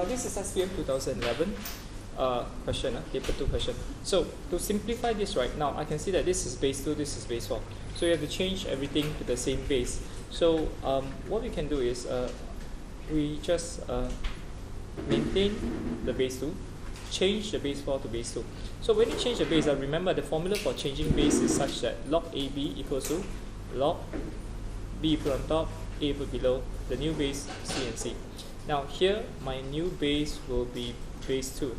This is SPM 2011 question, paper 2 question. So to simplify this right now, I can see that this is base 2, this is base 4. So you have to change everything to the same base. So what we can do is we just maintain the base 2, change the base 4 to base 2. So when you change the base, remember the formula for changing base is such that log AB equals to log B put on top, A put below, the new base C and C. Now here my new base will be base 2.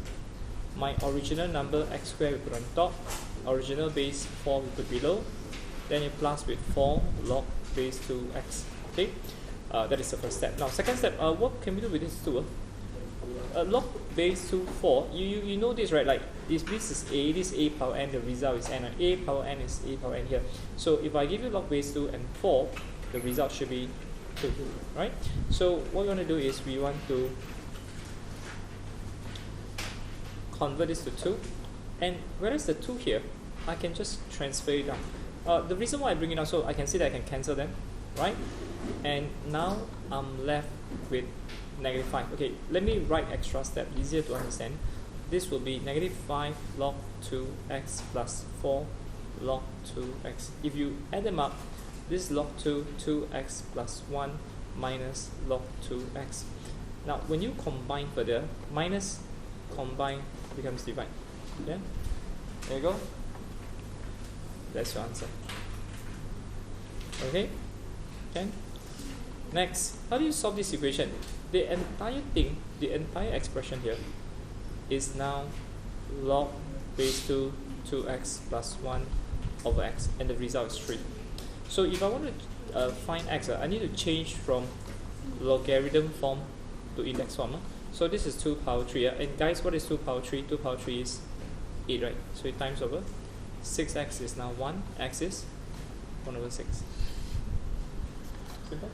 My original number x squared we put on top, original base 4 we put below, then you plus with 4 log base 2x. Okay, that is the first step. Now second step, what can we do with this 2? Log base 2 4, you know this, right? Like this is a, this A power n, the result is n, a power n is a power n here. So if I give you log base 2 and 4, the result should be 2, right? So what we want to do is we want to convert this to 2, and whereas the 2 here, I can just transfer it down. The reason why I bring it down, so I can see that I can cancel them, right? And now I'm left with negative 5. Okay, let me write extra step, easier to understand. This will be negative 5 log 2x plus 4 log 2x. If you add them up, this is log 2x plus 1 minus log 2x. Now when you combine further, minus combine becomes divide. Yeah, there you go. That's your answer. Okay, then next, how do you solve this equation? The entire thing, the entire expression here is now log base 2 2x plus 1 over x, and the result is 3. So if I want to find x, I need to change from logarithm form to index form. So this is 2 power 3. And guys, what is 2 power 3? 2 power 3 is 8, right? So it times over. 6x is now 1, x is 1 over 6. Simple.